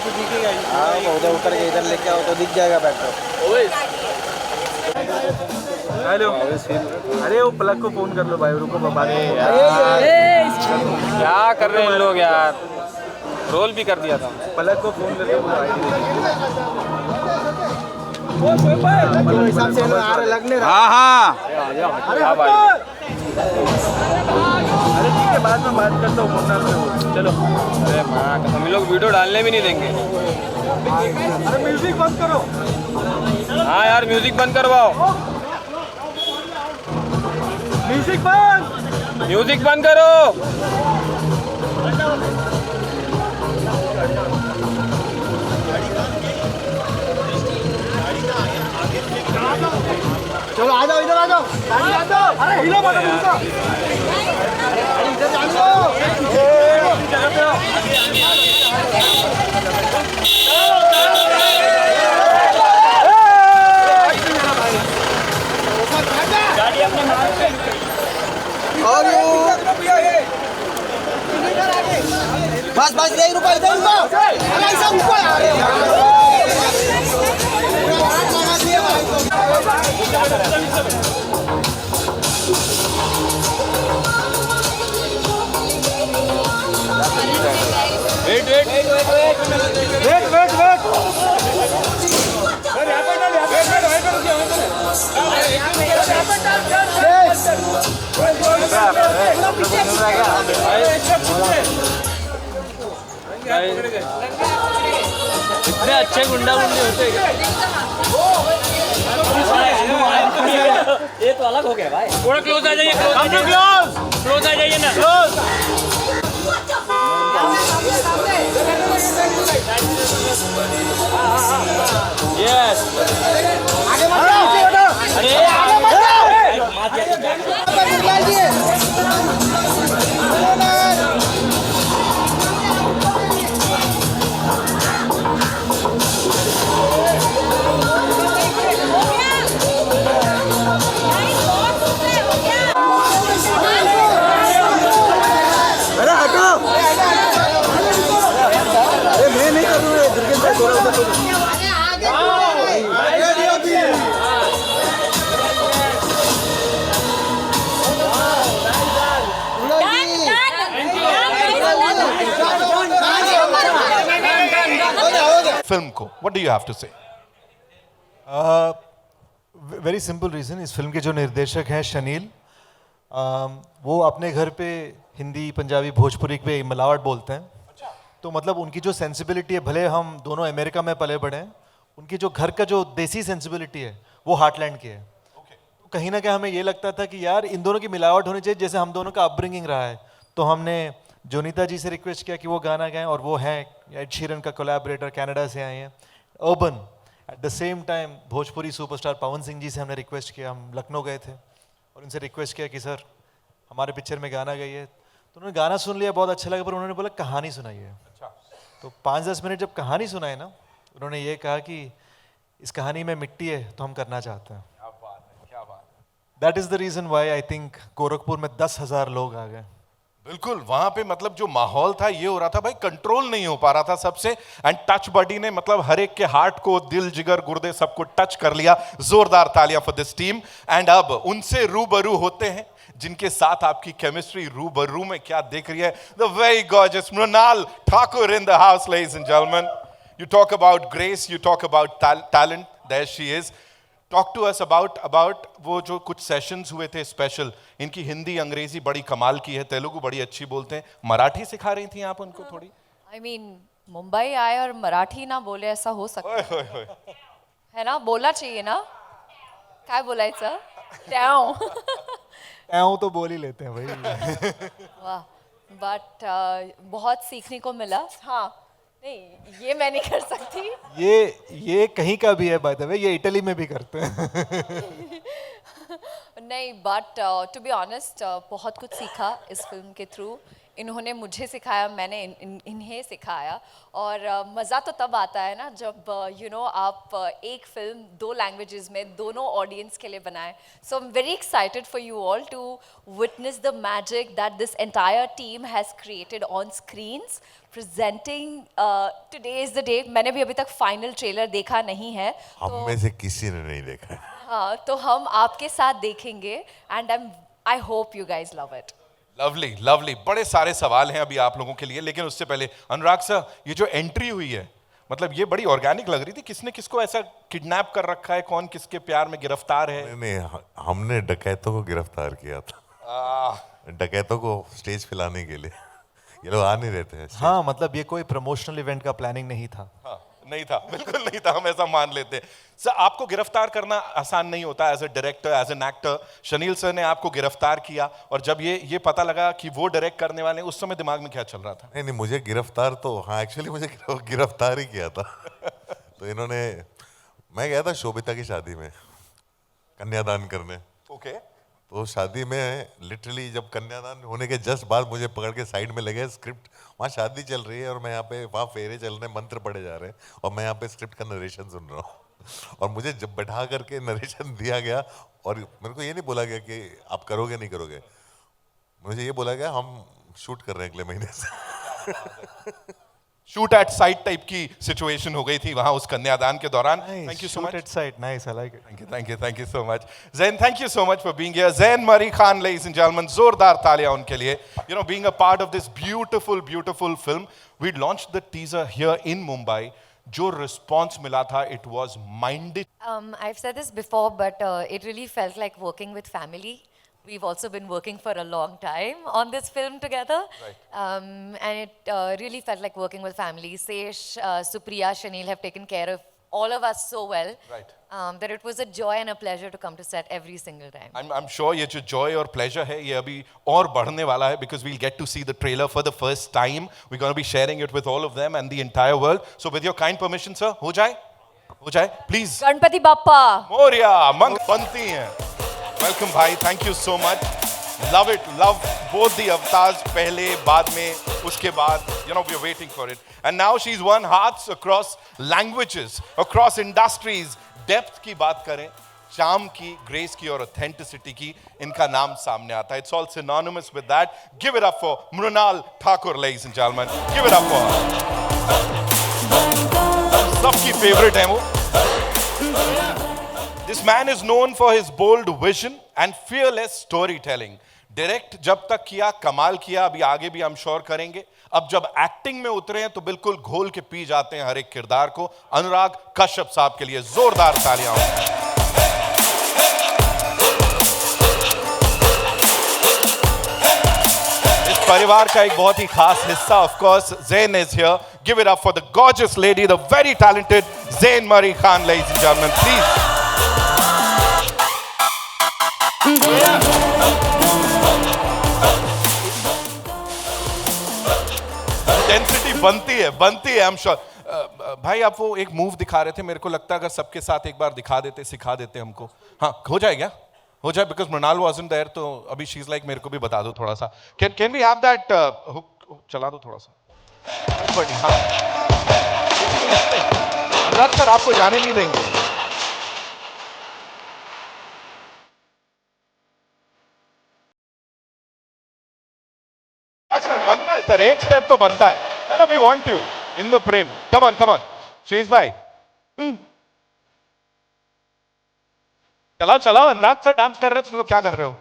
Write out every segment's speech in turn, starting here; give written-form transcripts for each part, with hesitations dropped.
तो दिखेगा ही। हाँ उधर उतर के इधर लेके आओ तो दिख जाएगा बैकड्रॉप। हेलो, अरे वो प्लग को फोन कर लो भाई, रुको बात। क्या कर रहे हैं लोग यार, रोल भी कर दिया था। प्लग को फोन कर लो भाई। हिसाब से लगने रहा। हाँ हाँ, क्या भाई, अरे ठीक है बाद में बात करता हूँ मुन्ना से। चलो, अरे माँ हम लोग वीडियो डालने भी नहीं देंगे। अरे म्यूजिक बंद करो। हाँ यार म्यूजिक बंद करवाओ, म्यूजिक बंद, म्यूजिक बंद करो। चलो आ जाओ, इधर आ जाओ, आ जाओ। अरे हिलो मत इधर जाओ। बस बस यही रुको, इधर रुको। ऐसा ऊपर आ रहे हो। Wait wait wait wait wait wait. इतने अच्छे गुंडा गुंडी होते हैं। ये तो अलग हो गया भाई। थोड़ा क्लोज आ जाइए, क्लोज क्लोज आ जाइए ना। यस, फिल्म को what do you have to say? Very simple reason, इस फिल्म के जो निर्देशक हैं शनील, वो अपने घर पे हिंदी पंजाबी भोजपुरी पे मिलावट बोलते हैं। तो मतलब उनकी जो सेंसिबिलिटी है, भले हम दोनों अमेरिका में पले बड़े हैं, उनकी जो घर का जो देसी सेंसिबिलिटी है वो हार्टलैंड की है। तो कहीं ना कहीं हमें ये लगता था कि यार इन दोनों की मिलावट होनी चाहिए, जैसे हम दोनों का अपब्रिंगिंग रहा है। तो हमने जोनीता जी से रिक्वेस्ट किया कि वो गाना गाएं, और वो हैं एड शीरन का कोलैबोरेटर, कनाडा से आए हैं, अर्बन। At the same time Bhojpuri superstar Pawan Singh ji से हमने रिक्वेस्ट किया, हम लखनऊ गए थे और उनसे रिक्वेस्ट किया कि सर हमारे पिक्चर में गाना गाइए। तो उन्होंने गाना सुन लिया, बहुत अच्छा लगा, पर उन्होंने बोला कहानी सुनाइए। तो 5-10 मिनट जब कहानी सुनाई ना, उन्होंने ये कहा कि इस कहानी में मिट्टी है तो हम करना चाहते हैं। क्या बात है, क्या बात है। That is the reason why I think Gorakhpur में 10,000 लोग आ गए। बिल्कुल, वहां पे मतलब जो माहौल था ये हो रहा था भाई, कंट्रोल नहीं हो पा रहा था सबसे। एंड टच बडी ने मतलब हर एक के हार्ट को, दिल जिगर गुर्दे सबको टच कर लिया। जोरदार तालियां फॉर दिस टीम। एंड अब उनसे रूबरू होते हैं जिनके साथ आपकी केमिस्ट्री रूबरू में क्या दिख रही है। The very gorgeous Mrunal Thakur in the house, ladies and gentleman. You talk about grace, you talk about talent, there she is. Talk to us about वो जो कुछ सेशंस हुए थे स्पेशल। इनकी हिंदी अंग्रेजी बड़ी कमाल की है, तेलुगु बड़ी अच्छी बोलते हैं। मराठी सिखा रही थी आप उनको थोड़ी? I mean, मुंबई आए और मराठी ना बोले, ऐसा हो सकता है ना? बोलना चाहिए ना? काय बोलायचं? ट्याव तो बोल ही लेते हैं भाई। वाह, बट बहुत सीखने को मिला। हाँ, नहीं ये मैं नहीं कर सकती। ये कहीं का भी है बाय द वे, ये इटली में भी करते हैं। नहीं, बट टू बी ऑनेस्ट बहुत कुछ सीखा इस फिल्म के थ्रू। इन्होंने मुझे सिखाया, मैंने इन्हें सिखाया। और मज़ा तो तब आता है ना जब आप एक फिल्म 2 लैंग्वेजेस में दोनों ऑडियंस के लिए बनाएं। So I am very excited for you all to witness the magic that this entire team has created on screens presenting. Today is the day. मैंने भी अभी तक फाइनल ट्रेलर देखा नहीं है, हम में से किसी ने नहीं देखा है। हाँ, तो हम आपके साथ देखेंगे and I hope you guys love it. Lovely lovely, बड़े सारे सवाल हैं अभी आप लोगों के लिए, लेकिन उससे पहले अनुराग सर, ये जो एंट्री हुई है मतलब ये बड़ी ऑर्गेनिक लग रही थी। किसने किसको ऐसा किडनैप कर रखा है, कौन किसके प्यार में गिरफ्तार है? नहीं, हमने डकैतों को गिरफ्तार किया था। डकैतों को स्टेज पिलाने के लिए। ये लोग आ नहीं रहते हैं। हाँ, मतलब ये कोई प्रमोशनल इवेंट का प्लानिंग नहीं था। हाँ, नहीं था, बिल्कुल नहीं था, हम ऐसा मान लेते हैं। सर, आपको गिरफ्तार करना आसान नहीं होता as a director, as an actor. Shaneel sir ने आपको गिरफ्तार किया और जब ये पता लगा कि वो डायरेक्ट करने वाले हैं, उस समय दिमाग में क्या चल रहा था? नहीं, मुझे गिरफ्तार तो, हाँ एक्चुअली मुझे गिरफ्तार ही किया था। तो इन्होंने, मैं गया था शोभिता की शादी में कन्यादान करने। ओके। तो शादी में लिटरली जब कन्यादान होने के जस्ट बाद मुझे पकड़ के साइड में लगे। स्क्रिप्ट, वहाँ शादी चल रही है और मैं यहाँ पे, वहाँ फेरे चल रहे हैं, मंत्र पढ़े जा रहे हैं और मैं यहाँ पे स्क्रिप्ट का नरेशन सुन रहा हूँ। और मुझे जब बैठा करके नरेशन दिया गया और मेरे को ये नहीं बोला गया कि आप करोगे नहीं करोगे, मुझे ये बोला गया हम शूट कर रहे हैं अगले महीने से। शूट एट साइट टाइप की सिचुएशन हो गई थी वहां उस कन्यादान के दौरान। Thank you so much. Nice, I like it. Thank you so much. Zain, thank you so much for being here. Zain Murray Khan, ladies and gentlemen, जोरदार तालियां उनके लिए. You know, being a part of this beautiful, beautiful film, we launched the teaser here in Mumbai. जो response मिला था, it was minded. I've said this before, but it really felt like working with family. We've also been working for a long time on this film together. Right. And it really felt like working with family. Sesh, Supriya, Shanil have taken care of all of us so well. Right. That it was a joy and a pleasure to come to set every single time. I'm sure ये जो joy और pleasure है ये अभी और बढ़ने वाला है because we'll get to see the trailer for the first time. We're going to be sharing it with all of them and the entire world. So with your kind permission, sir, हो जाए, please. Ganpati Bappa Moriya, मंग बनती हैं। Welcome भाई, thank you so much. Love it, love both the avatars, पहले, बाद में, उसके बाद, you know, we're waiting for it. And now she's won hearts across languages, across industries. Depth की बात करें, charm की, grace की और authenticity की, इनका नाम सामने आता है. It's all synonymous with that. Give it up for Mrunal Thakur, ladies and gentlemen. Give it up for her. सबकी favorite है वो. This man is known for his bold vision and fearless storytelling. Direct जब तक किया, कमाल किया, अभी आगे भी हम श्योर करेंगे. अब जब एक्टिंग में उतरे हैं तो बिल्कुल घोल के पी जाते हैं हर एक किरदार को. अनुराग कश्यप साहब के लिए जोरदार तालियां. इस परिवार का एक बहुत ही खास हिस्सा, of course, Zain is here. Give it up for the gorgeous lady, the very talented Zain Murray Khan, ladies and gentlemen, please. Intensity बनती है, आई एम श्योर. भाई आप वो एक मूव दिखा रहे थे, मेरे को लगता है अगर सबके साथ एक बार दिखा देते, सिखा देते हमको. हाँ, हो जाए क्या? हो जाए, बिकॉज मृणाल वाजंट देयर, तो अभी शी इज लाइक मेरे को भी बता दो थोड़ा सा. Can we have that hook, चला दो थोड़ा सा. हाँ, अनुराग सर आपको जाने नहीं देंगे. बनता है सर, एक स्टेप तो बनता है. We want you in the frame. Come on. She's भाई. चलाओ अनुराग सर डांस कर रहे हो, तुम क्या कर रहे हो?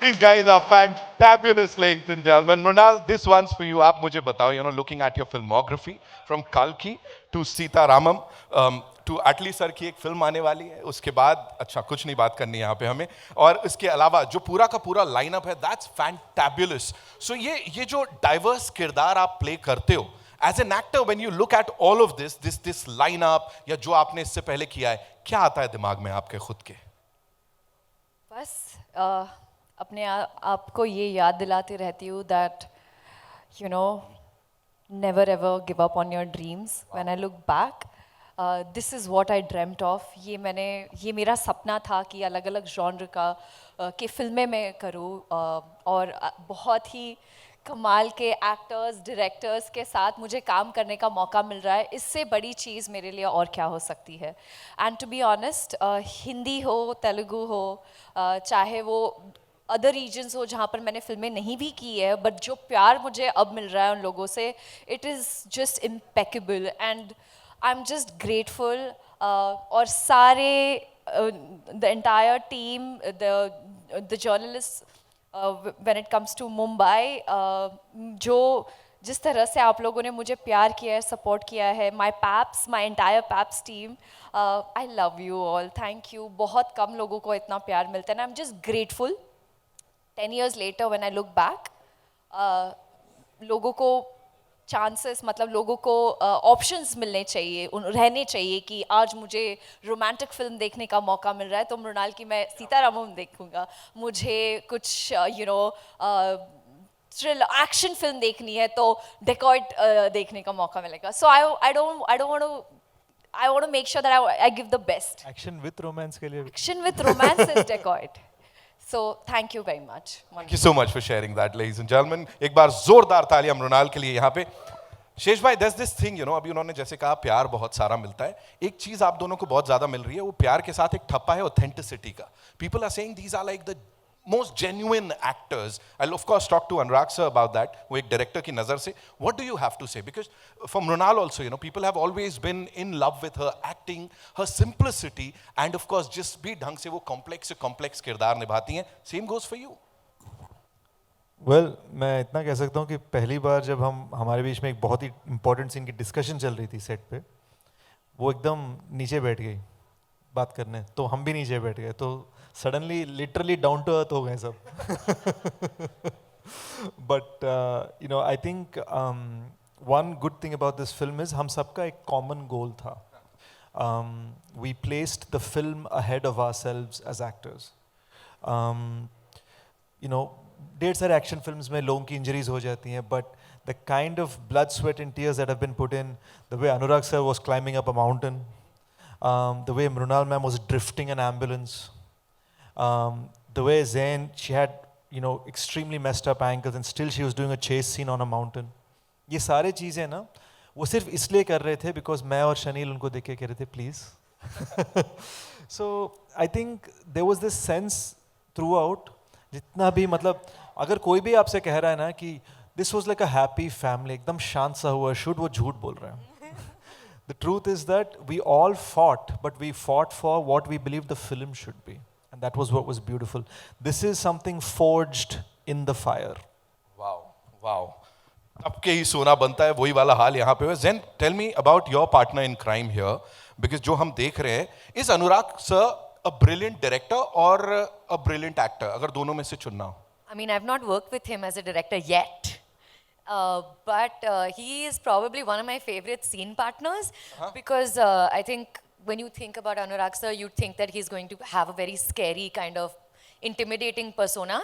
These guys are fantabulous, ladies and gentlemen. Mrunal, this one's for you. आप मुझे बताओ, you know, looking at your filmography from Kalki to Sita Ramam, to Atlee sir की एक फिल्म आने वाली है, उसके बाद अच्छा कुछ नहीं बात करनी है यहाँ पे हमें, और इसके अलावा जो पूरा का पूरा लाइनअप है, that's fantabulous. So ये जो डाइवर्स किरदार आप प्ले करते हो, as an actor, when you look at all of this lineup या जो आपने इससे पहले किया है, क्या आता है दिमाग में आपके खुद के? बस अपने आप को ये याद दिलाती रहती हूँ that you know never ever give up on your dreams. When I look back, this is what I dreamt of. ये मेरा सपना था कि अलग अलग जॉनर का के फिल्में मैं करूँ, और बहुत ही कमाल के एक्टर्स डायरेक्टर्स के साथ मुझे काम करने का मौका मिल रहा है। इससे बड़ी चीज़ मेरे लिए और क्या हो सकती है। And to be honest, Hindi हो तेलुगु हो, चाहे वो अदर रीजन्स हो जहाँ पर मैंने फिल्में नहीं भी की है, बट जो प्यार मुझे अब मिल रहा है उन लोगों से, it is just impeccable and I am just grateful. और सारे the entire team, the journalist when it comes to Mumbai, जो जिस तरह से आप लोगों ने मुझे प्यार किया है, सपोर्ट किया है, my paps, my entire paps team, I love you all, thank you. बहुत कम लोगों को इतना प्यार मिलता है, I am just grateful. 10 years later when I look back, लोगों को चांसेस, मतलब लोगों को ऑप्शंस मिलने चाहिए, रहने चाहिए कि आज मुझे रोमांटिक फिल्म देखने का मौका मिल रहा है तो मृणाल की मैं सीतारामम देखूंगा, मुझे कुछ थ्रिल एक्शन फिल्म देखनी है तो डेकॉइट देखने का मौका मिलेगा। So I don't I want to make sure that I give the best. Action with romance के लिए Action with romance is decoyed. So thank you very much. Thank you so much for sharing that, ladies and gentlemen. एक बार जोरदार तालियां मृणाल के लिए यहाँ पे। शेष भाई, there's this thing, you know, अभी उन्होंने जैसे कहा प्यार बहुत सारा मिलता है, एक चीज आप दोनों को बहुत ज्यादा मिल रही है, वो प्यार के साथ एक ठप्पा है ऑथेंटिसिटी का। People are saying these are like the most genuine actors. I'll of course talk to Anurag sir about that, वो एक डायरेक्टर की नजर से। What do you have to say? Because for Mrunal also, you know, people have always been in love with her acting, her simplicity, and of course जिस भी ढंग से वो complex किरदार निभाती हैं। Same goes for you. Well मैं इतना कह सकता हूँ कि पहली बार जब हमारे बीच में एक बहुत ही इंपॉर्टेंट सीन की डिस्कशन चल रही थी सेट पे, वो एकदम नीचे बैठ गई बात करने, तो हम भी नीचे बैठ गए, तो suddenly literally down to earth हो गए सब। But you know, I think one good thing about this film is हम सबका एक कॉमन गोल था। We placed the film ahead of ourselves as actors. You know, ढेर सारे एक्शन फिल्म्स में लोगों की इंजरीज हो जाती हैं, but the kind of blood sweat and tears that have been put in, the way Anurag sir was climbing up a mountain, the way Mrunal ma'am was drifting an ambulance, the way Zain, she had, you know, extremely messed up ankles and still she was doing a chase scene on a mountain. ये सारे चीज़ें ना वो सिर्फ इसलिए कर रहे थे बिकॉज मैं और शनील उनको देख के कह रहे थे please. So I think there was this sense throughout, जितना भी मतलब अगर कोई भी आपसे कह रहा है ना कि this was like a happy family, एकदम शांत सा हुआ शूट, वो झूठ बोल रहे हैं। The truth is that we all fought, but we fought for what we believed the film should be. And that was what was beautiful. This is something forged in the fire. Wow, wow. अब के ही सोना बनता है, वही वाला हाल यहाँ पे है। Zen, tell me about your partner in crime here, because जो हम देख रहे हैं, is Anurag sir a brilliant director or a brilliant actor? अगर दोनों में से चुनना हो। I mean, I've not worked with him as a director yet. But he is probably one of my favorite scene partners because I think when you think about Anurag sir, you'd think that he's going to have a very scary kind of intimidating persona,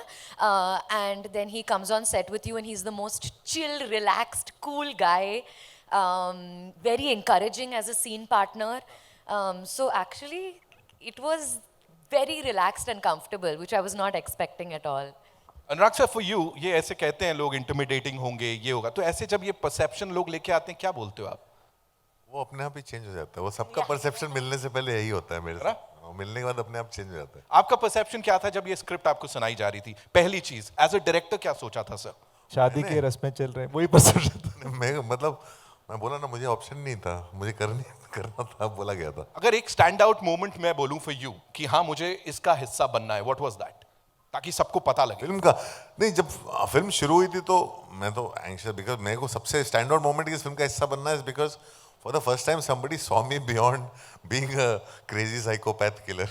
and then he comes on set with you and he's the most chill, relaxed, cool guy, very encouraging as a scene partner. So actually it was very relaxed and comfortable, which I was not expecting at all. Anurag sir, for you, ये ऐसे कहते हैं लोग intimidating होंगे, ये होगा, तो ऐसे जब ये परसेप्शन लोग लेके आते हैं, क्या बोलते हो आप? वो अपने आप ही चेंज हो जाता है, वो सबका परसेप्शन मिलने से पहले यही होता है मेरे से, मिलने के बाद अपने आप चेंज हो जाता है। आपका परसेप्शन क्या था जब ये स्क्रिप्ट आपको सुनाई जा रही थी? पहली चीज, एज अ डायरेक्टर क्या सोचा था सर? शादी के रस्में चल रहे हैं, वही परसेप्शन। मैं बोला ना, मुझे ऑप्शन नहीं था, मुझे करना था, बोला गया था। अगर एक स्टैंड आउट मोमेंट मैं बोलूं फॉर यू कि हाँ मुझे इसका हिस्सा बनना है, व्हाट वाज दैट? ताकि सबको पता लगे। फिल्म का नहीं, जब फिल्म शुरू हुई थी तो मैं तो एंग्शियस, बिकॉज मेरे को सबसे स्टैंड आउट मोमेंट इस फिल्म का हिस्सा बनना है, because for the first time somebody saw me beyond being a crazy psychopath killer.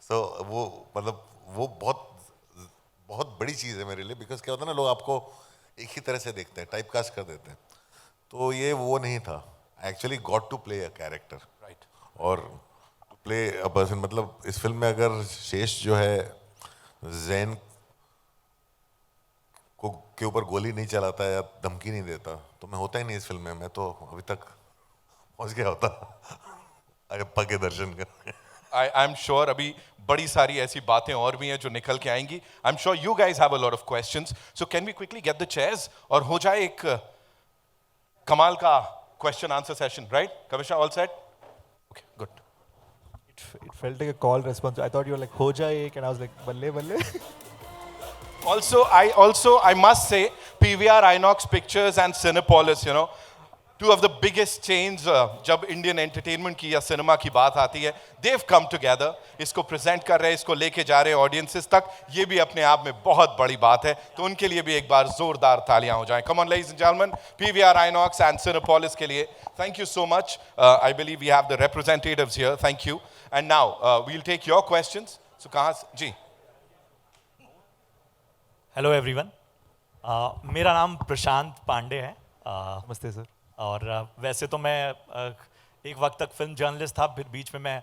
So वो मतलब वो बहुत बड़ी चीज़ है मेरे लिए, बिकॉज क्या होता है ना, लोग आपको एक ही तरह से देखते हैं, टाइप कास्ट कर देते हैं, तो ये वो नहीं था। I actually got to play a character, right, और प्ले अ पर्सन। मतलब इस फिल्म में अगर शेष जो है जैन को के ऊपर गोली नहीं चलाता या धमकी नहीं देता तो मैं होता ही नहीं इस फिल्म में। मैं तो अभी तक पहुंच गया होता अयप्पा के दर्शन कर। आई एम श्योर अभी बड़ी सारी ऐसी बातें और भी हैं जो निकल के आएंगी। I am sure you guys have a lot of questions, so can we quickly get the chairs और हो जाए एक कमाल का question answer session, right? Commissioner all set? Okay, good. It felt like a call response. I thought you were like, "हो जाए एक," and I was like, "बल्ले बल्ले." I must say, PVR INOX Pictures and Cinepolis, you know, two of the biggest chains जब Indian entertainment की या cinema की बात आती है, they've come together, इसको present कर रहे हैं, इसको लेके जा रहे हैं audiences तक, ये भी अपने आप में बहुत बड़ी बात है, तो उनके लिए भी एक बार जोरदार तालियां हो जाएं. Come on, ladies and gentlemen, PVR INOX and Cinepolis के लिए, thank you so much. I believe we have the representatives here. Thank you. And now we'll take your questions. So कहाँ से? जी. हेलो एवरीवन, मेरा नाम प्रशांत पांडे है नमस्ते sir. और वैसे तो मैं एक वक्त तक फिल्म जर्नलिस्ट था, फिर बीच में मैं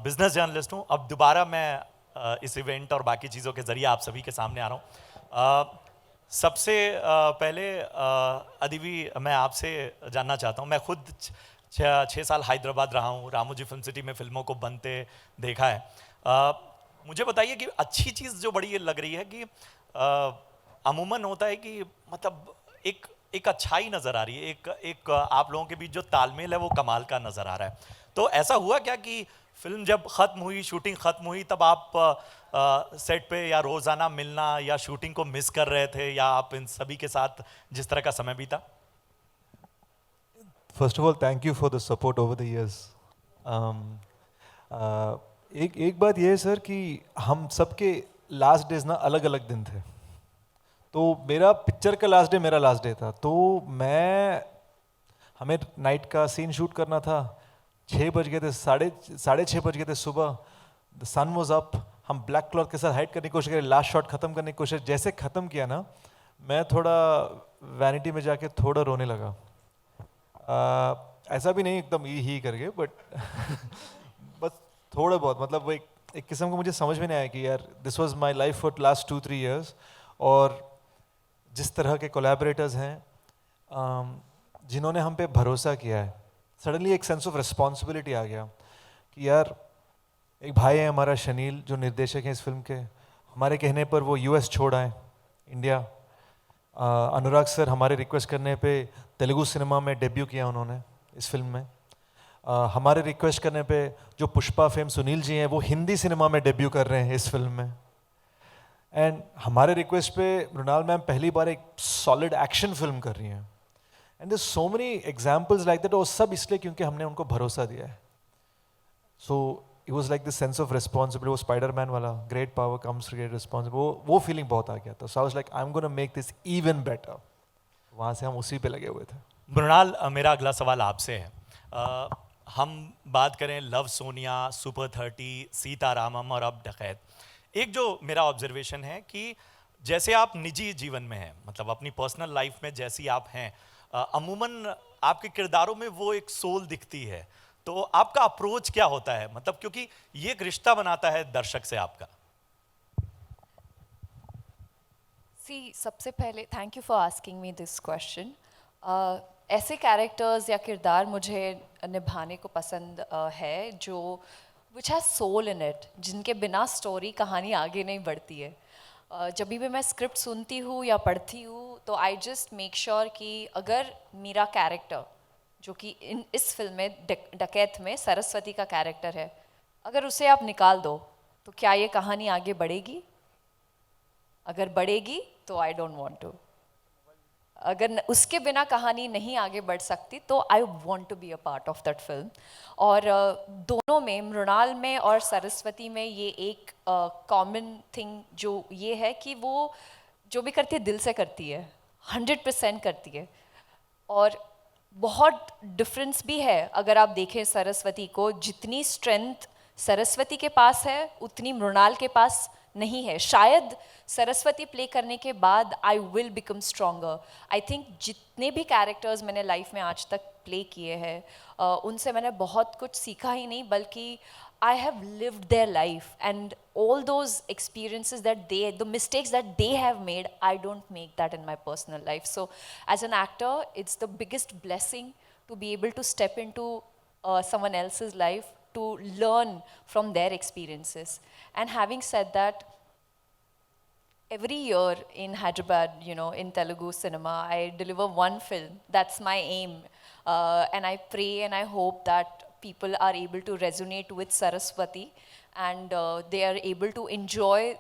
बिजनेस जर्नलिस्ट हूँ। अब दोबारा मैं इस इवेंट और बाकी चीज़ों के ज़रिए आप सभी के सामने आ रहा हूँ। सबसे पहले अदिति, मैं आपसे जानना चाहता हूँ, मैं खुद 6 साल हैदराबाद रहा हूँ, रामोजी फिल्म सिटी में फिल्मों को बनते देखा है। मुझे बताइए कि अच्छी चीज़ जो बड़ी ये लग रही है कि अमूमन होता है कि मतलब एक अच्छाई नज़र आ रही है, एक आप लोगों के बीच जो तालमेल है वो कमाल का नज़र आ रहा है। तो ऐसा हुआ क्या कि फिल्म जब ख़त्म हुई, शूटिंग ख़त्म हुई, तब आप सेट पे या रोज़ाना मिलना या शूटिंग को मिस कर रहे थे, या आप इन सभी के साथ जिस तरह का समय बीता? First of all thank you for the support over the years. एक बात ये है सर कि हम सबके लास्ट डेज ना अलग अलग दिन थे। तो मेरा पिक्चर का लास्ट डे मेरा लास्ट डे था, तो हमें नाइट का सीन शूट करना था। 6 बज गए थे, साढ़े 6 बज गए थे सुबह। द सन वॉज अप, हम ब्लैक क्लॉथ के साथ हाइड करने की कोशिश करें, लास्ट शॉट खत्म करने की कोशिश। जैसे ख़त्म किया ना, मैं थोड़ा वैनिटी में जाके थोड़ा रोने लगा। ऐसा भी नहीं एकदम ही करके, बट बस थोड़ा बहुत, मतलब वो एक किस्म का मुझे समझ में नहीं आया कि यार this was my life for last 2-3 years. और जिस तरह के कोलैबोरेटर्स हैं जिन्होंने हम पे भरोसा किया है, सडनली एक सेंस ऑफ रिस्पॉन्सिबिलिटी आ गया कि यार एक भाई है हमारा शनील जो निर्देशक हैं इस फिल्म के, हमारे कहने पर वो US छोड़ आए इंडिया। अनुराग सर हमारे रिक्वेस्ट करने पे तेलुगु सिनेमा में डेब्यू किया उन्होंने इस फिल्म में। हमारे रिक्वेस्ट करने पे जो पुष्पा फेम सुनील जी हैं वो हिंदी सिनेमा में डेब्यू कर रहे हैं इस फिल्म में। एंड हमारे रिक्वेस्ट पे मृणाल मैम पहली बार एक सॉलिड एक्शन फिल्म कर रही हैं। And there so many examples like that, और सब इसलिए क्योंकि हमने उनको भरोसा दिया है। So it was like this sense of responsibility, वो स्पाइडरमैन वाला great power comes great responsibility, वो फीलिंग बहुत आ गया था। So I was like I am gonna make this even better. वहाँ से हम उसी पे लगे हुए थे। मृणाल, मेरा अगला सवाल आपसे है। हम बात करें लव सोनिया, सुपर 30, सीतारामम और अब डकैत, एक जो मेरा ऑब्जर्वेशन है कि जैसे आप निजी जीवन में हैं, मतलब अपनी पर्सनल लाइफ में जैसी आप हैं, अमूमन आपके किरदारों में वो एक सोल दिखती है। तो आपका अप्रोच क्या होता है, मतलब क्योंकि ये एक रिश्ता बनाता है दर्शक से आपका। सबसे पहले thank you for asking me this question. ऐसे कैरेक्टर्स या किरदार मुझे निभाने को पसंद है जो which has soul in it, जिनके बिना स्टोरी कहानी आगे नहीं बढ़ती है। जब भी मैं स्क्रिप्ट सुनती हूँ या पढ़ती हूँ तो आई जस्ट मेक श्योर कि अगर मेरा कैरेक्टर जो कि इस फिल्म में डकैत में सरस्वती का कैरेक्टर है, अगर उसे आप निकाल दो तो क्या ये कहानी आगे बढ़ेगी? अगर बढ़ेगी तो आई डोंट वांट टू। अगर उसके बिना कहानी नहीं आगे बढ़ सकती तो I want to be a part of that film. और दोनों में, मृणाल में और सरस्वती में, ये एक कॉमन थिंग जो ये है कि वो जो भी करती है दिल से करती है, 100% करती है। और बहुत डिफरेंस भी है, अगर आप देखें सरस्वती को, जितनी स्ट्रेंथ सरस्वती के पास है उतनी मृणाल के पास नहीं है। शायद सरस्वती प्ले करने के बाद I will become stronger. I think जितने भी कैरेक्टर्स मैंने लाइफ में आज तक प्ले किए हैं उनसे मैंने बहुत कुछ सीखा ही नहीं, बल्कि I have lived their life and all those experiences that the mistakes that they have made, I don't make that in my personal life. So as an actor, it's the biggest blessing to be able to step into someone else's life to learn from their experiences. And having said that, every year in Hyderabad, you know, in Telugu cinema, I deliver one film. That's my aim. And I pray and I hope that people are able to resonate with Saraswati and they are able to enjoy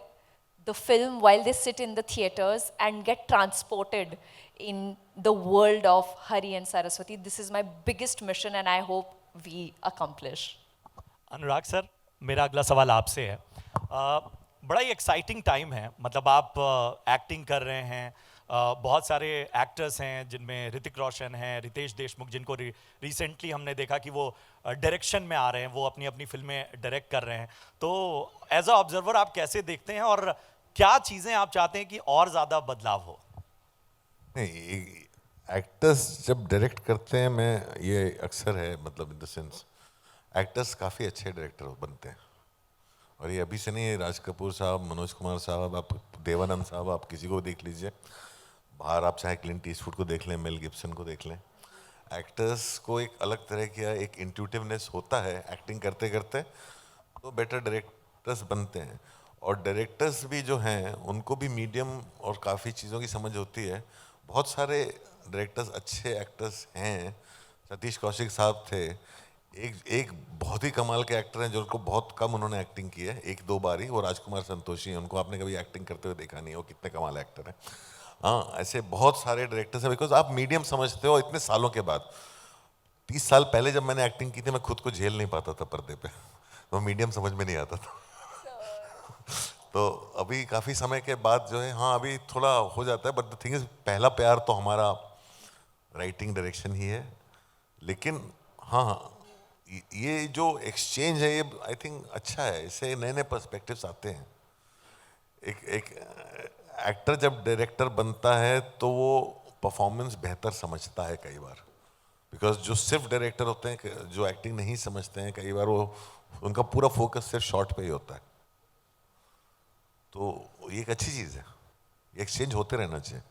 the film while they sit in the theaters and get transported in the world of Hari and Saraswati. This is my biggest mission and I hope we accomplish. Anurag sir, मेरा अगला सवाल आपसे है। बड़ा ही exciting time है, मतलब आप acting कर रहे हैं, बहुत सारे एक्टर्स हैं जिनमें ऋतिक रोशन हैं, रितेश देशमुख, जिनको रिसेंटली हमने देखा कि वो डायरेक्शन में आ रहे हैं, वो अपनी अपनी फिल्में डायरेक्ट कर रहे हैं। तो एज अ ऑब्जर्वर आप कैसे देखते हैं और क्या चीज़ें आप चाहते हैं कि और ज़्यादा बदलाव हो? नहीं, एक्टर्स जब डायरेक्ट करते हैं, मैं ये अक्सर है, मतलब इन द सेंस एक्टर्स काफ़ी अच्छे डायरेक्टर बनते हैं। और ये अभी से नहीं है, राज कपूर साहब, मनोज कुमार साहब, आप देवानंद साहब, आप किसी को देख लीजिए बाहर, आप चाहे क्लिंट ईस्टवुड को देख लें, मेल गिब्सन को देख लें, एक्टर्स को एक अलग तरह का एक इंट्यूटिवनेस होता है एक्टिंग करते करते, तो बेटर डायरेक्टर्स बनते हैं। और डायरेक्टर्स भी जो हैं उनको भी मीडियम और काफ़ी चीज़ों की समझ होती है। बहुत सारे डायरेक्टर्स अच्छे एक्टर्स हैं, सतीश कौशिक साहब थे, एक बहुत ही कमाल के एक्टर हैं जो उनको बहुत कम उन्होंने एक्टिंग की है, एक दो बार ही, वो राजकुमार संतोषी हैं, उनको आपने कभी एक्टिंग करते हुए देखा नहीं है, वो कितने कमाल एक्टर हैं। हाँ, ऐसे बहुत सारे डायरेक्टर्स हैं, बिकॉज आप मीडियम समझते हो इतने सालों के बाद। 30 साल पहले जब मैंने एक्टिंग की थी, मैं खुद को झेल नहीं पाता था पर्दे पे, तो मीडियम समझ में नहीं आता था। तो अभी काफ़ी समय के बाद जो है, हाँ अभी थोड़ा हो जाता है, बट द थिंग इज पहला प्यार तो हमारा राइटिंग डायरेक्शन ही है। लेकिन हाँ, ये जो एक्सचेंज है, ये आई थिंक अच्छा है, इससे नए नए पर्सपेक्टिव्स आते हैं। एक एक्टर जब डायरेक्टर बनता है तो वो परफॉर्मेंस बेहतर समझता है कई बार, बिकॉज जो सिर्फ डायरेक्टर होते हैं, जो एक्टिंग नहीं समझते हैं, कई बार वो उनका पूरा फोकस सिर्फ शॉट पे ही होता है। तो ये एक अच्छी चीज़ है, ये एक्सचेंज होते रहना चाहिए।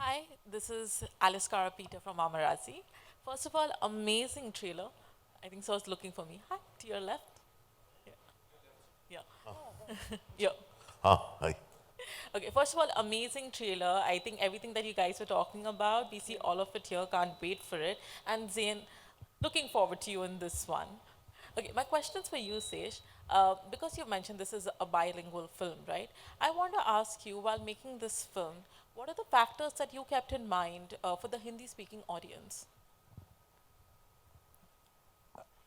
Hi, this is Alice Karapita from Amarazi. First of all, amazing trailer. I think so. Is looking for me. Hi, to your left. Yeah. Yeah. Hi. Okay. First of all, amazing trailer. I think everything that you guys were talking about, we see all of it here. Can't wait for it. And Zain, looking forward to you in this one. Okay, my question's for you, Sesh. Because you mentioned this is a bilingual film, right? I want to ask you, while making this film, what are the factors that you kept in mind for the Hindi-speaking audience?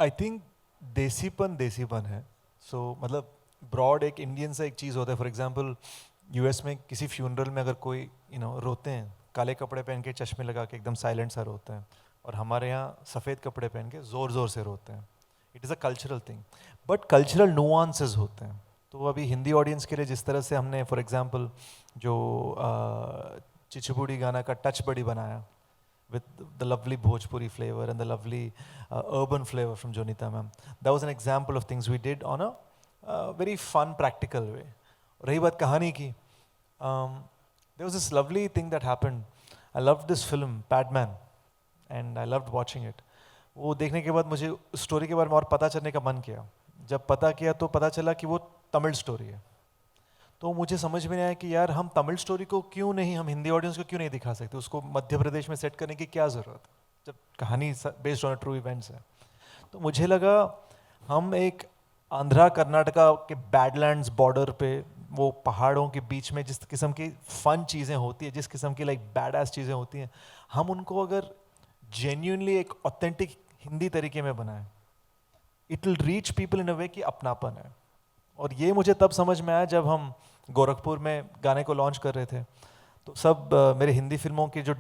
I think देसीपन है। सो मतलब broad एक Indian सा एक चीज़ होता है। For example US में किसी फ्यूनरल में अगर कोई रोते हैं, काले कपड़े पहन के, चश्मे लगा के एकदम साइलेंट सा रोते हैं, और हमारे यहाँ सफ़ेद कपड़े पहन के ज़ोर ज़ोर से रोते हैं। It is a cultural thing, but cultural nuances होते हैं। तो अभी हिंदी ऑडियंस के लिए जिस तरह से हमने फॉर एग्जांपल जो चिचबुड़ी गाना का टच बड़ी बनाया with the lovely Bhojpuri flavor and the lovely urban flavor from Jonita ma'am, that was an example of things we did on a very fun practical way. रही बात कहानी की, there was this lovely thing that happened. I loved this film Padman and I loved watching it. वो देखने के बाद मुझे story के बारे में और पता चलने का मन किया। जब पता किया तो पता चला कि वो तमिल स्टोरी है। तो मुझे समझ में नहीं आया कि यार हम तमिल स्टोरी को क्यों नहीं, हम हिंदी ऑडियंस को क्यों नहीं दिखा सकते, उसको मध्य प्रदेश में सेट करने की क्या ज़रूरत जब कहानी बेस्ड ऑन ट्रू इवेंट्स है। तो मुझे लगा हम एक आंध्रा कर्नाटका के बैडलैंड्स बॉर्डर पे, वो पहाड़ों के बीच में जिस किस्म की फ़न चीज़ें होती है, जिस किस्म की लाइक बैड-एस चीज़ें होती हैं, हम उनको अगर जेन्युइनली एक ऑथेंटिक हिंदी तरीके में बनाएं, it will reach people in a way कि अपनापन है। और ये मुझे तब समझ में आया जब हम गोरखपुर में गाने को लॉन्च कर रहे थे। तो सब मेरे हिंदी फिल्मों के जो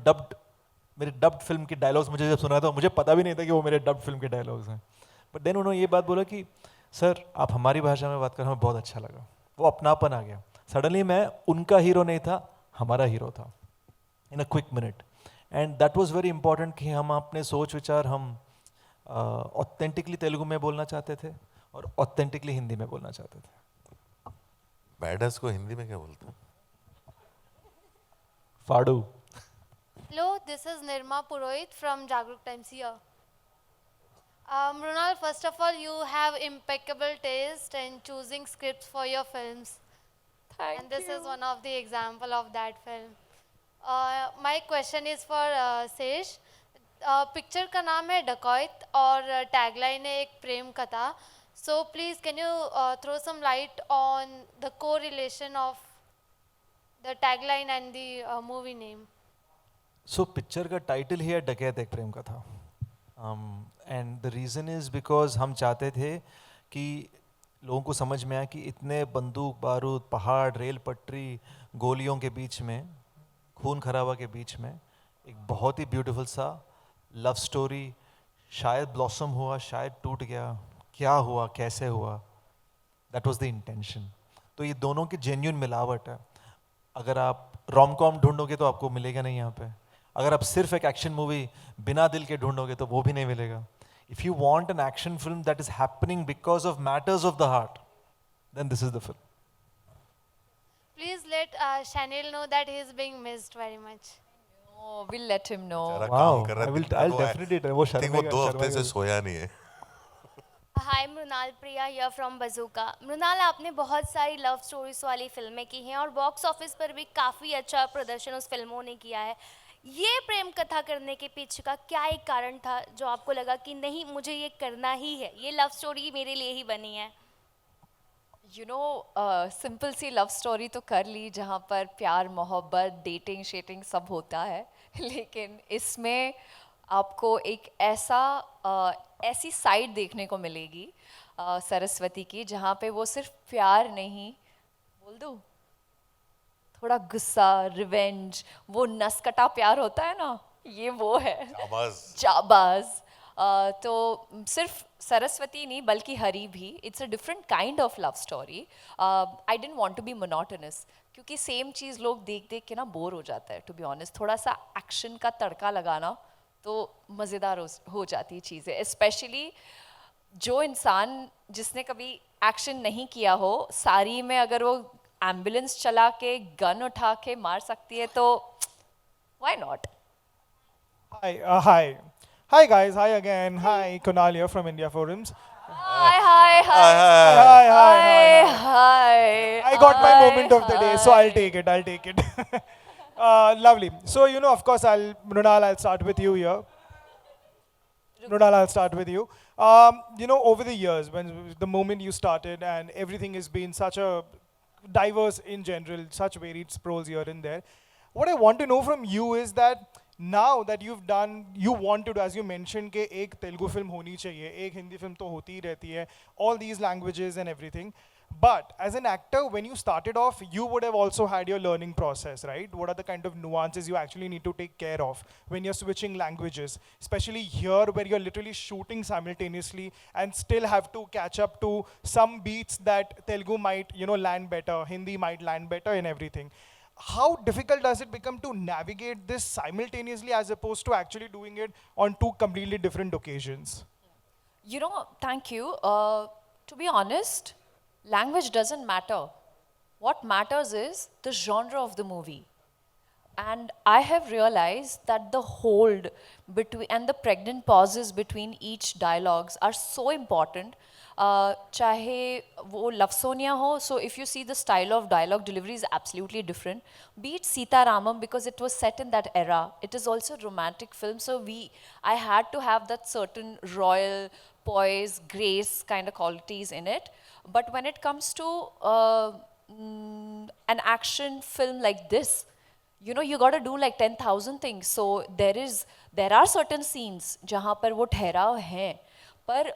मेरे डब्ड फिल्म के डायलॉग्स मुझे जब सुना था, मुझे पता भी नहीं था कि वो मेरे डब्ड फिल्म के डायलॉग्स हैं। बट देन उन्होंने ये बात बोला कि सर आप हमारी भाषा में बात कर, हमें बहुत अच्छा लगा, वो अपनापन आ गया। सडनली मैं उनका हीरो नहीं था, हमारा हीरो था in a quick minute. And that was very important कि हम अपने सोच विचार हम ऑथेंटिकली तेलुगु में बोलना चाहते थे और ऑथेंटिकली हिंदी में बोलना चाहते थे। बैडस को हिंदी में क्या बोलते हैं? फाड़ू। Hello, this is Nirma Purohit from Jagruk Times here. Mrunal, first of all, you have impeccable taste in choosing scripts for your films. Thank And this you. is one of the example of that film. My question is for Sesh. Picture का नाम है डकॉइट और tagline है एक प्रेम कथा. So please, can you throw some light on the correlation of the tagline and the movie name? So picture का title ही है डकैत एक प्रेम कथा. And the reason is because हम चाहते थे कि लोगों को समझ में आए कि इतने बंदूक बारूद पहाड़ रेल पटरी गोलियों के बीच में खून खराबा के बीच में एक बहुत ही ब्यूटीफुल सा लव स्टोरी शायद ब्लॉसम हुआ शायद टूट गया क्या हुआ कैसे हुआ दैट वाज द इंटेंशन. तो ये दोनों की जेन्युइन मिलावट है. अगर आप रोम कॉम ढूंढोगे तो आपको मिलेगा नहीं यहाँ पे. अगर आप सिर्फ एक एक्शन मूवी बिना दिल के ढूंढोगे तो वो भी नहीं मिलेगा. If you want an action film that is happening because of matters of the heart then this is the film. Please let Shanil know that he is being missed very much. Oh, we'll let him know. जरा Wow, काम कर रहा है, I will- दिल का I'll तो है. definitely वो I think वो शर्माएगा, 2 हफ्ते से शर्माएगा. सोया नहीं है. हाय मृणाल प्रिया हियर फ्रॉम बजूका. मृणाल, आपने बहुत सारी लव स्टोरीज वाली फिल्में की हैं और बॉक्स ऑफिस पर भी काफ़ी अच्छा प्रदर्शन उस फिल्मों ने किया है. ये प्रेम कथा करने के पीछे का क्या एक कारण था जो आपको लगा कि नहीं मुझे ये करना ही है, ये लव स्टोरी मेरे लिए ही बनी है? सिंपल सी लव स्टोरी तो कर ली जहाँ पर प्यार मोहब्बत डेटिंग शेटिंग सब होता है. लेकिन इसमें आपको एक ऐसी साइड देखने को मिलेगी सरस्वती की जहाँ पे वो सिर्फ प्यार नहीं, बोल दूँ, थोड़ा गुस्सा रिवेंज वो नसकटा प्यार होता है ना, ये वो है जाबाज. तो सिर्फ सरस्वती नहीं बल्कि हरी भी. It's a different kind of love story. I don't want to be monotonous क्योंकि सेम चीज़ लोग देख देख के ना बोर हो जाता है. टू बी ऑनेस्ट थोड़ा सा एक्शन का तड़का लगाना तो मज़ेदार हो जाती है चीज़ें. स्पेशली जो इंसान जिसने कभी एक्शन नहीं किया हो, सारी में अगर वो एम्बुलेंस चला के गन उठा के मार सकती है तो why not. Hi guys, hi again. Hi, Kunal here from India Forums. Hi. I got my moment of the day, so I'll take it. Lovely. So, of course, Mrunal, I'll start with you here. Over the years, when the moment you started and everything has been such a diverse in general, such varied roles here and there, what I want to know from you is that now that you've done, you want to do, as you mentioned, कि एक Telugu film होनी चाहिए, एक Hindi film तो होती ही रहती है, all these languages and everything. But as an actor, when you started off, you would have also had your learning process, right? What are the kind of nuances you actually need to take care of when you're switching languages, especially here where you're literally shooting simultaneously and still have to catch up to some beats that Telugu might, land better, Hindi might land better and everything. How difficult does it become to navigate this simultaneously as opposed to actually doing it on 2 completely different occasions? Thank you. To be honest, language doesn't matter. What matters is the genre of the movie. And I have realized that the hold between and the pregnant pauses between each dialogues are so important. चाहे वो लफ्सोनिया हो, so if you see the style of dialogue delivery is absolutely different. Be it Sita Ramam because it was set in that era. It is also a romantic film, so I had to have that certain royal poise, grace kind of qualities in it. But when it comes to an action film like this, you got to do like 10,000 things. So there are certain scenes जहाँ पर वो ठहराव हैं, पर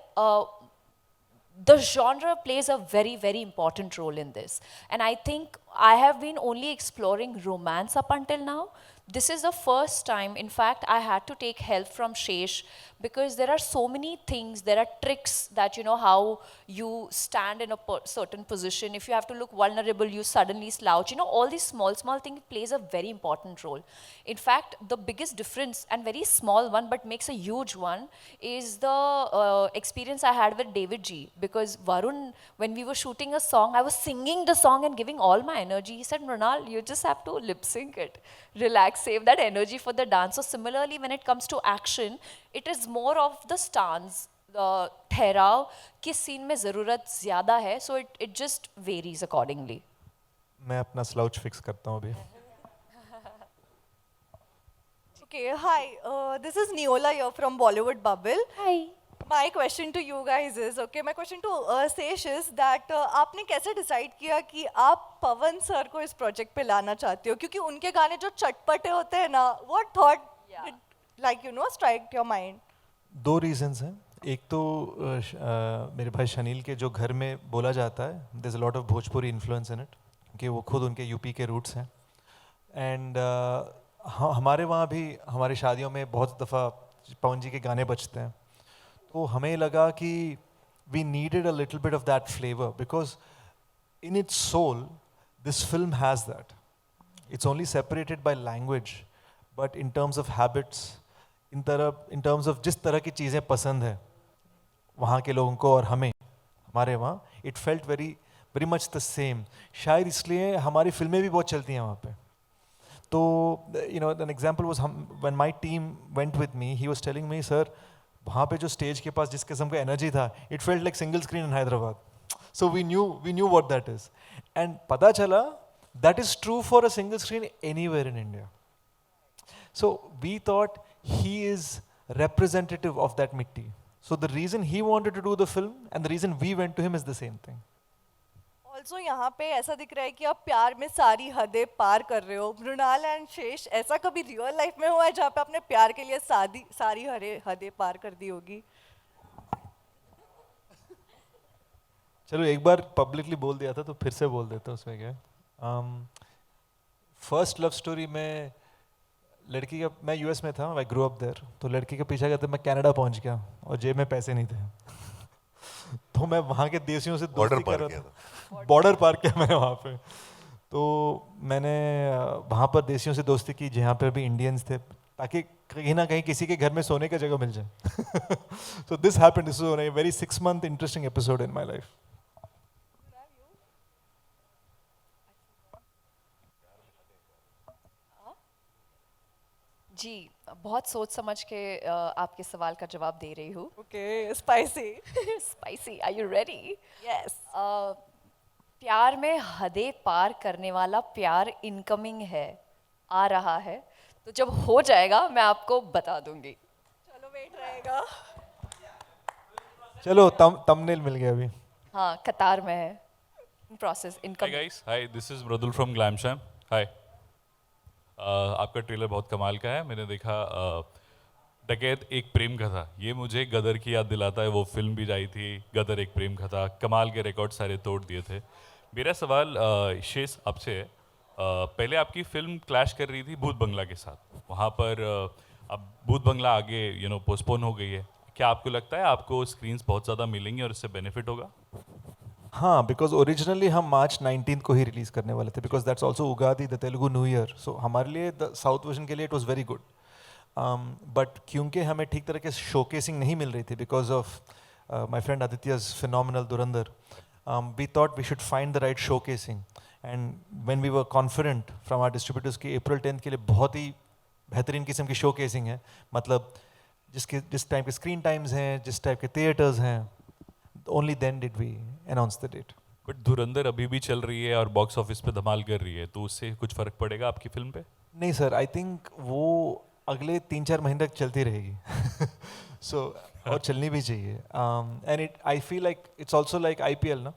the genre plays a very, very important role in this. And I think I have been only exploring romance up until now. This is the first time, in fact, I had to take help from Shesh because there are so many things, there are tricks that, how you stand in a certain position. If you have to look vulnerable, you suddenly slouch. All these small things plays a very important role. In fact, the biggest difference, and very small one, but makes a huge one, is the experience I had with David G. Because Varun, when we were shooting a song, I was singing the song and giving all my energy. He said, Mrunal, you just have to lip sync it. Relax, save that energy for the dance. So similarly, when it comes to action, it is more of the stance, the ठहराव किस scene में ज़रूरत ज़्यादा है. So it just varies accordingly. मैं अपना slouch fix करता हूँ अभी. Okay, hi. This is Neola here from Bollywood Bubble. Hi. My question to you guys is, okay, my question to Sesh is that आपने कैसे decide किया कि आप पवन सर को इस project पे लाना चाहते हो? क्योंकि उनके गाने जो चटपटे होते हैं ना, what thought did, like, you know, strike your mind? दो reasons हैं. एक तो मेरे भाई शनील के जो घर में बोला जाता है, there's a lot of Bhojpuri influence in it, कि वो खुद उनके यूपी के roots हैं. And हमारे वहाँ भी हमारी शादियों में बहुत दफ़ा पवन जी के गाने बजते हैं. तो हमें लगा कि we needed a little bit of that flavor because in its soul this film has that. It's only separated by language, but in terms of habits, in terms of जिस तरह की चीज़ें पसंद है वहाँ के लोगों को और हमें हमारे वहाँ, it felt very much the same. शायद इसलिए हमारी फिल्में भी बहुत चलती हैं वहाँ पे. तो you know, an example was when my team went with me, he was telling me, sir, वहाँ पे जो स्टेज के पास जिस किस्म का एनर्जी था, it felt like single screen in Hyderabad. So we knew what that is. And पता चला that is true for a single screen anywhere in India. So we thought he is representative of that mitti. So the reason he wanted to do the film and the reason we went to him is the same thing. Also यहाँ पे ऐसा दिख रहा है कि आप प्यार में सारी हदें पार कर रहे हो. मृणाल एंड शेष, ऐसा कभी रियल लाइफ में हुआ है जहाँ पे आपने प्यार के लिए सारी हदें पार कर दी होगी? चलो एक बार पब्लिकली बोल दिया था तो फिर से बोल देता हूँ, उसमें क्या. फर्स्ट लव स्टोरी में लड़की का, मैं यूएस में था, आई ग्रो अप देयर, तो लड़की के पीछे करते मैं कनाडा पहुँच गया और जेब में पैसे नहीं थे. तो मैं वहाँ के देसियों से दोस्ती कर रहा था. बॉर्डर पार किया मैंने वहाँ पे. तो मैंने वहाँ पर देसियों से दोस्ती की जहाँ पर भी इंडियंस थे, ताकि कहीं ना कहीं किसी के घर में सोने का जगह मिल जाए. So this happened. This was a very 6-month interesting episode in my life. जी, बहुत सोच समझ के आपके सवाल का जवाब दे रही हूँ. Okay, spicy. Spicy. Are you ready? Yes. प्यार में हदें पार करने वाला प्यार इनकमिंग है, आ रहा है. तो जब हो जाएगा मैं आपको बता दूंगी. चलो वेट रहेगा. चलो thumbnail मिल गया अभी. हाँ, कतार में है. Process incoming. Hi guys, hi. This is Mradul from Glamsham. Hi. आपका ट्रेलर बहुत कमाल का है. मैंने देखा डकैत एक प्रेम कथा, ये मुझे गदर की याद दिलाता है. वो फिल्म भी आई थी गदर एक प्रेम कथा, कमाल के रिकॉर्ड सारे तोड़ दिए थे. मेरा सवाल शेष आपसे है, पहले आपकी फिल्म क्लैश कर रही थी भूत बंगला के साथ, वहाँ पर अब भूत बंगला आगे पोस्टपोन हो गई है. क्या आपको लगता है आपको स्क्रीन्स बहुत ज़्यादा मिलेंगी और इससे बेनिफिट होगा? हाँ, बिकॉज ओरिजिनली हम मार्च 19 को ही रिलीज़ करने वाले थे, because that's also Ugadi, the Telugu new year. सो हमारे लिए द साउथ वर्जन के लिए it was very good. But क्योंकि हमें ठीक तरह के शोकेसिंग नहीं मिल रही थी because of my friend Aditya's phenomenal Dhurandhar, we thought we should find the right showcasing. And when we were confident from our distributors कि April 10th के लिए बहुत ही बेहतरीन किस्म की शोकेसिंग है, मतलब जिस टाइप के स्क्रीन टाइम्स हैं, जिस टाइप के थिएटर्स हैं, only then did we announce the date. But धुरंधर अभी भी चल रही है और बॉक्स ऑफिस पे धमाल कर रही है, तो उससे कुछ फर्क पड़ेगा आपकी फिल्म पे? नहीं सर, आई थिंक वो अगले 3-4 महीने तक चलती रहेगी. सो और चलनी भी चाहिए. And it I feel like it's also like IPL ना.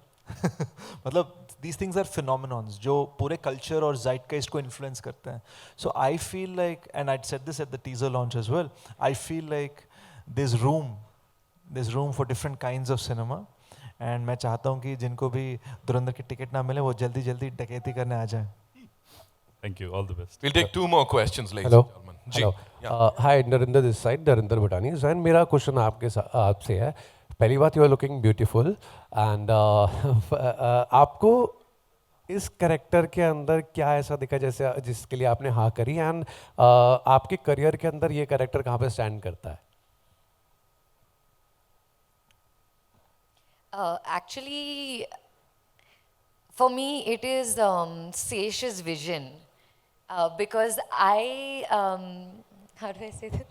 मतलब these things are phenomenons जो पूरे कल्चर और zeitgeist को इन्फ्लुएंस करते हैं. So I feel like, and I'd said this at the teaser launch as well, I feel like there's room for different kinds of cinema. And मैं चाहता हूँ कि जिनको भी धुरंधर की टिकट ना मिले वो जल्दी जल्दी डकैती करने आ जाएं. Thank you, all the best. We'll take 2 more questions, ladies Hello. and gentlemen. Hello. Hi, Narinder this side, Narinder Bhatani. And मेरा क्वेश्चन आपसे है. पहली बात, you are looking beautiful and आपको इस कैरेक्टर के अंदर क्या ऐसा दिखा जैसे जिसके लिए आपने हाँ करी, एंड आपके करियर के अंदर ये कैरेक्टर कहाँ पे स्टैंड करता है? Actually, For me, it is Sesh's vision. Because how do I say this?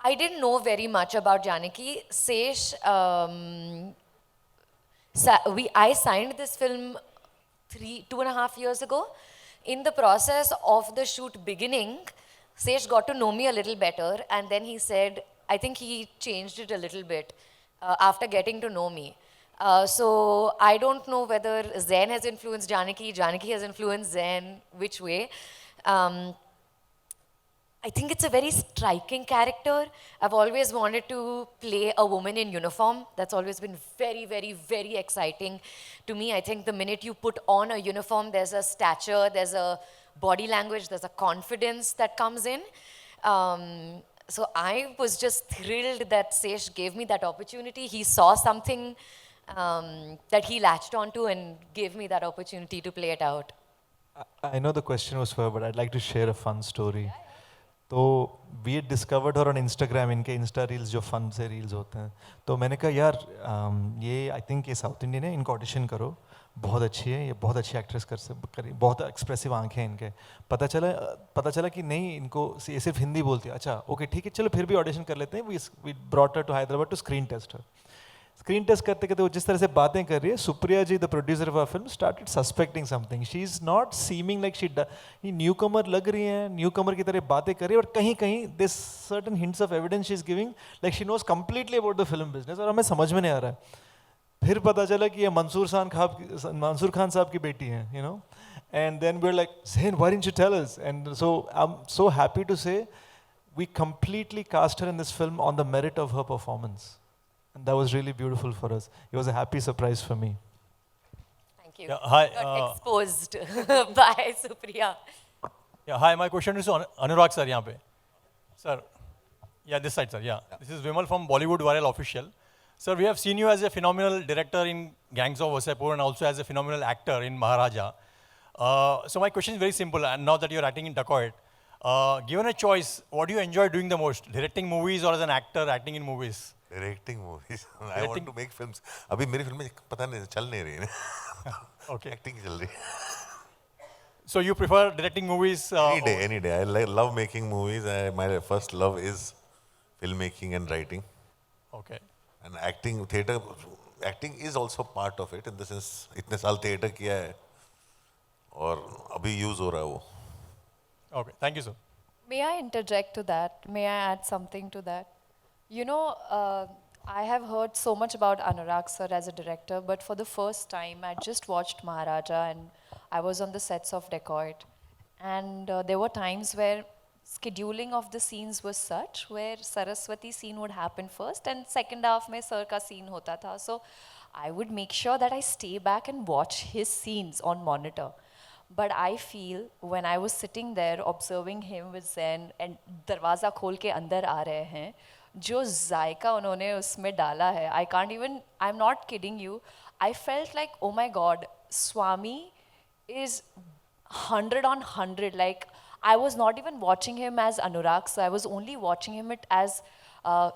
I didn't know very much about Janaki. Sesh, I signed this film 2.5 years ago. In the process of the shoot beginning, Sesh got to know me a little better, and then he said, I think he changed it a little bit after getting to know me. So I don't know whether Zain has influenced Janaki, Janaki has influenced Zain, which way. I think it's a very striking character. I've always wanted to play a woman in uniform. That's always been very, very, very exciting to me. I think the minute you put on a uniform, there's a stature, there's a body language, there's a confidence that comes in. So I was just thrilled that Sesh gave me that opportunity. He saw something that he latched onto and gave me that opportunity to play it out. I know the question was for, but I'd like to share a fun story. तो we had discovered her on Instagram, इनके Insta reels जो fun से reels होते हैं, तो मैंने कहा यार ये I think ये South Indian है, इनको audition करो, बहुत अच्छी है, ये बहुत अच्छी actress करी, बहुत expressive आंखें हैं इनके, पता चला कि नहीं इनको ये सिर्फ हिंदी बोलती है, अच्छा ओके ठीक है चलो फिर भी audition कर लेते हैं, we brought her to Hyderabad to screen test her. Screen test करते करते वो जिस तरह से बातें कर रही है, Supriya ji the producer of a film started suspecting something. She is not seeming like she newcomer लग रही है, न्यू कमर की तरह बातें कर रही है, और कहीं कहीं this certain hints of evidence she is giving like she knows completely about the film business, और हमें समझ में नहीं आ रहा है. फिर पता चला कि ये मंसूर खान साहब की बेटी है, you know, and then we are like Zain, why didn't you tell us? And so I'm so happy to say we completely cast her in this film on the merit of her performance. And that was really beautiful for us. It was a happy surprise for me. Thank you. Yeah, hi. Got exposed by Supriya. Yeah, hi. My question is to Anurag sir. यहाँ पे, sir. Yeah, this side, sir. Yeah, this is Vimal from Bollywood Viral Official. Sir, we have seen you as a phenomenal director in Gangs of Wasseypur and also as a phenomenal actor in Maharaja. So my question is very simple. And now that you're acting in Dacoit, given a choice, what do you enjoy doing the most? Directing movies or as an actor acting in movies? Directing movies. I want to make films. अभी मेरी फिल्में पता नहीं चल नहीं रही हैं. Okay. Acting चल रही है. So you prefer directing movies? Any day. I love making movies. My first love is filmmaking and writing. Okay. And acting, theatre, acting is also part of it. In the sense, इतने साल theatre किया है और अभी use हो रहा है वो. Okay. Thank you, sir. May I interject to that? May I add something to that? You know, I have heard so much about Anurag sir as a director, but for the first time, I just watched Maharaja and I was on the sets of Dacoit. And there were times where scheduling of the scenes was such where Saraswati scene would happen first and second half mein sir ka scene hota tha. So I would make sure that I stay back and watch his scenes on monitor. But I feel when I was sitting there observing him with Zain and दरवाज़ा खोल के अंदर आ रहे हैं, जो जायका उन्होंने उसमें डाला है, I can't even, I'm not kidding you, I felt like, oh my God, Swami is 100 on 100. Like, I was not even watching him as Anurag, so I was only watching him as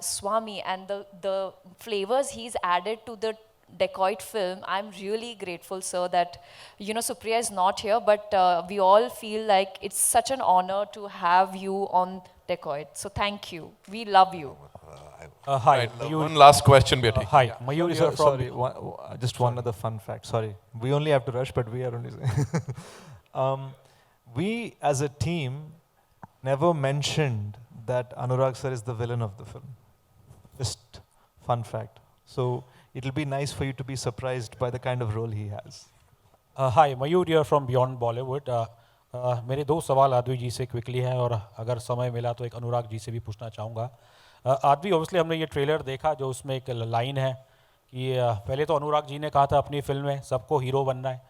Swami, and the flavors he's added to the Dacoit film. I'm really grateful, sir, that, you know, Supriya is not here, but we all feel like it's such an honor to have you on Dacoit. So thank you. We love you. Hi. One last question, Beti. Hi. Mayur is from... Sorry, just one other fun fact. Sorry. We only have to rush, but we are only... we, as a team, never mentioned that Anurag sir is the villain of the film. Just fun fact. So it'll be nice for you to be surprised by the kind of role he has. Hi, Mayur here from Beyond Bollywood. मेरे दो सवाल आदवी जी से quickly हैं और अगर समय मिला तो एक अनुराग जी से भी पूछना चाहूँगा. आदवी, ऑब्वियसली हमने ये ट्रेलर देखा जो उसमें एक लाइन है कि पहले तो अनुराग जी ने कहा था अपनी फिल्म में सबको हीरो बनना है,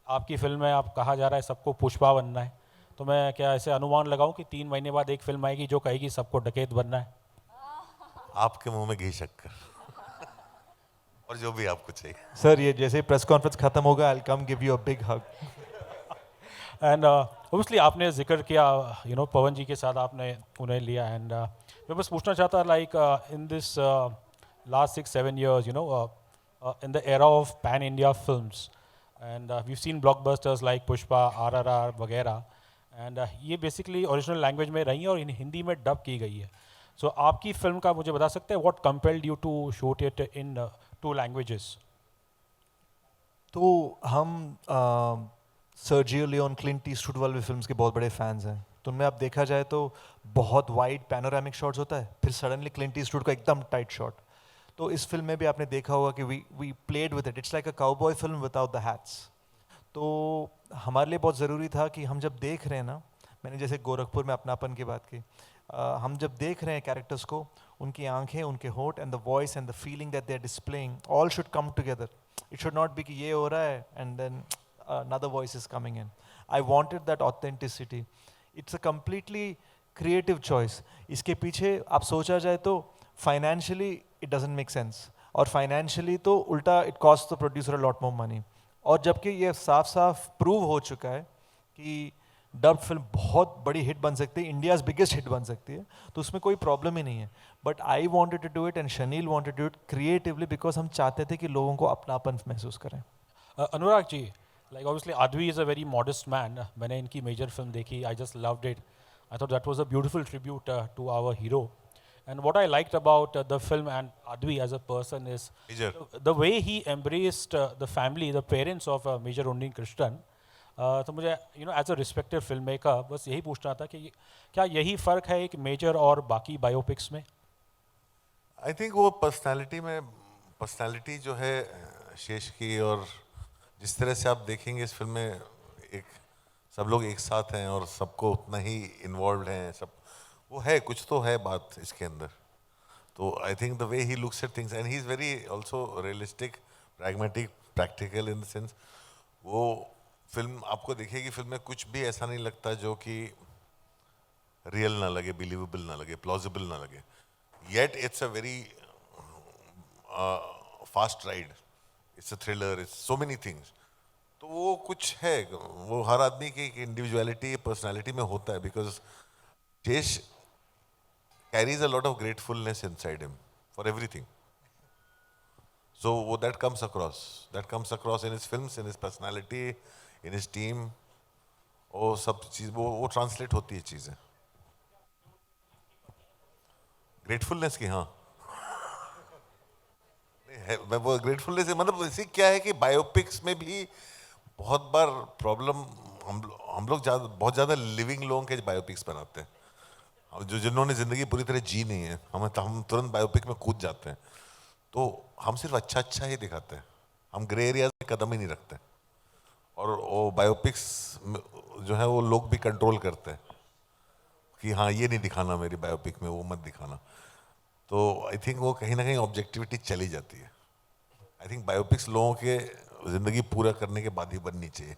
आपकी फिल्म में आप कहा जा रहा है सबको पुष्पा बनना है, तो मैं क्या ऐसे अनुमान लगाऊं कि 3 महीने बाद एक फिल्म आएगी जो कहेगी सबको डकैत बनना है? आपके मुंह में घी शक्कर और जो भी आपको चाहिए. सर, ये जैसे प्रेस कॉन्फ्रेंस खत्म होगा, I'll come give you a big hug. And obviously आपने जिक्र किया, यू नो, पवन जी के साथ आपने उन्हें लिया, एंड मैं बस पूछना चाहता like in this last 6-7 years, you know, in the era of pan-India films. And we've seen blockbusters like Pushpa, RRR वगैरह. And ये basically original language में रही हैं और इन हिंदी में dub की गई है. So आपकी film का मुझे बता सकते हैं what compelled you to shoot it in 2 languages? तो हम सर्जियो लियोन, क्लिंट ईस्टवुड वाले फिल्म्स के बहुत बड़े फैंस हैं. तो उनमें आप देखा जाए तो बहुत वाइड पैनोरामिक शॉट्स होता है, फिर सडनली क्लिंट ईस्टवुड का एकदम टाइट शॉट. तो इस फिल्म में भी आपने देखा होगा कि we played with it. It's like a cowboy film without the hats. तो हमारे लिए बहुत ज़रूरी था कि हम जब देख रहे हैं ना, मैंने जैसे गोरखपुर में अपनापन की बात की, हम जब देख रहे हैं कैरेक्टर्स को, उनकी आंखें, उनके होठ and the voice and the feeling that they are displaying all should come together. It should not be कि ये हो रहा है and then another voice is coming in. I wanted that authenticity. It's a completely creative choice. इसके पीछे आप सोचा जाए तो financially it doesn't make sense. और financially तो उल्टा it costs the producer a lot more money. और जबकि ये साफ साफ प्रूव हो चुका है कि डब्ड फिल्म बहुत बड़ी हिट बन सकती है, इंडियाज़ बिगेस्ट हिट बन सकती है, तो उसमें कोई प्रॉब्लम ही नहीं है. But I wanted to do it and Shanil wanted to do it creatively because हम चाहते थे कि लोगों को अपनापन महसूस करें. Anurag ji, like obviously Advi is a very modest man. मैंने इनकी major film देखी, I just loved it. I thought that was a beautiful tribute to our hero. And what I liked about the film and Advi as a person is the way he embraced the family, the parents of Major Undi Krishnan. तो मुझे as a respected filmmaker बस यही पूछना था कि क्या यही फ़र्क है एक मेजर और बाकी बायोपिक्स में? I think वो पर्सनालिटी जो है शेष की, और जिस तरह से आप देखेंगे इस फिल्म में एक सब लोग एक साथ हैं और सबको उतना ही इन्वॉल्व हैं, सब वो है, कुछ तो है बात इसके अंदर. तो I think the way he looks at things and he is very also realistic, pragmatic, practical in the sense. वो फिल्म आपको देखिएगी, फिल्म में कुछ भी ऐसा नहीं लगता जो कि रियल ना लगे, बिलीवेबल ना लगे, प्लॉजिबल ना लगे. Yet it's a very fast ride, it's a thriller, it's so many things. तो वो कुछ है, वो हर आदमी की इंडिविजुअलिटी, पर्सनालिटी में होता है, because Sesh carries a lot of gratefulness inside him for everything. So वो that comes across in his films, in his personality, in his team. वो सब चीज वो ट्रांसलेट होती है चीजें ग्रेटफुलनेस की. हाँ, वो ग्रेटफुलनेस मतलब इसी क्या है कि बायोपिक्स में भी बहुत बार प्रॉब्लम हम लोग बहुत ज़्यादा लिविंग लोगों के बायोपिक्स बनाते हैं, जो जिन्होंने ज़िंदगी पूरी तरह जी नहीं है. हम तुरंत बायोपिक में कूद जाते हैं. तो हम सिर्फ अच्छा ही दिखाते हैं, हम ग्रे एरियाज में कदम ही नहीं रखते. और वो बायोपिक्स जो है वो लोग भी कंट्रोल करते हैं कि हाँ ये नहीं दिखाना मेरी बायोपिक में, वो मत दिखाना. तो आई थिंक वो कहीं ना कहीं ऑब्जेक्टिविटी चली जाती है. आई थिंक बायोपिक्स लोगों के जिंदगी पूरा करने के बाद ही बननी चाहिए.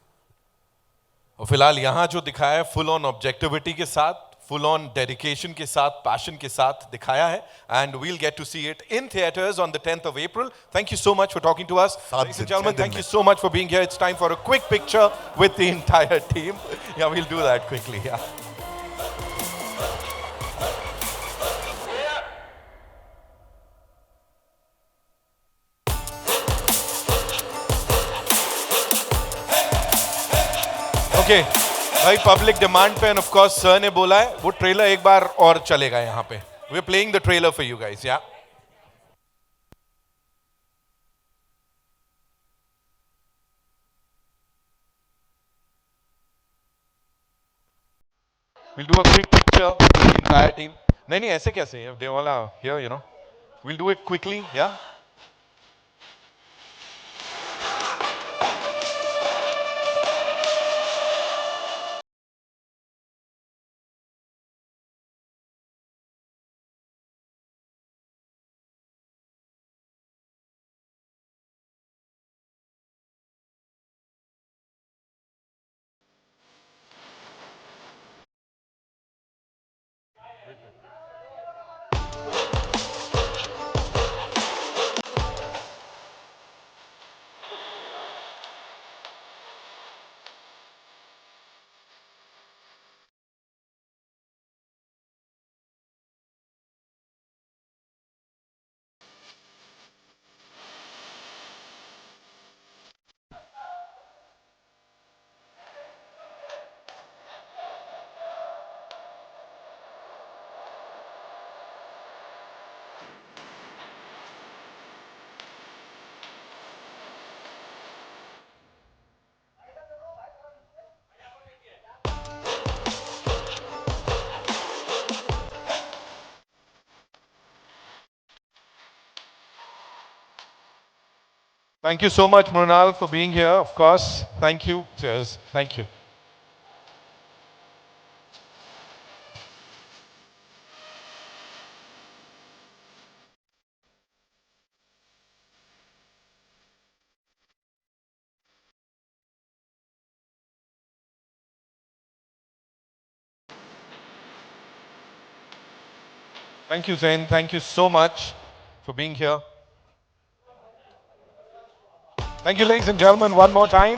और फिलहाल यहाँ जो दिखाया है फुल ऑन ऑब्जेक्टिविटी के साथ, फुल ऑन डेडिकेशन के साथ, पैशन के साथ दिखाया है. And we'll get to see it in theatres on the 10th of April. Thank you so much for talking to us. Ladies and gentlemen, thank you so much for being here. It's time for a quick picture with the entire team. Yeah, we'll do that quickly. Yeah. Okay. भाई public demand पे, end of course sir ने बोला है वो trailer एक बार और चलेगा यहाँ पे. We are playing the trailer for you guys. या we'll do a quick picture with the entire team. नहीं ऐसे कैसे, they all are here, you know. We'll do it quickly. Yeah. Thank you so much, Mrunal, for being here. Of course. Thank you. Cheers. Thank you. Thank you, Zain. Thank you so much for being here. Thank you, ladies and gentlemen, one more time.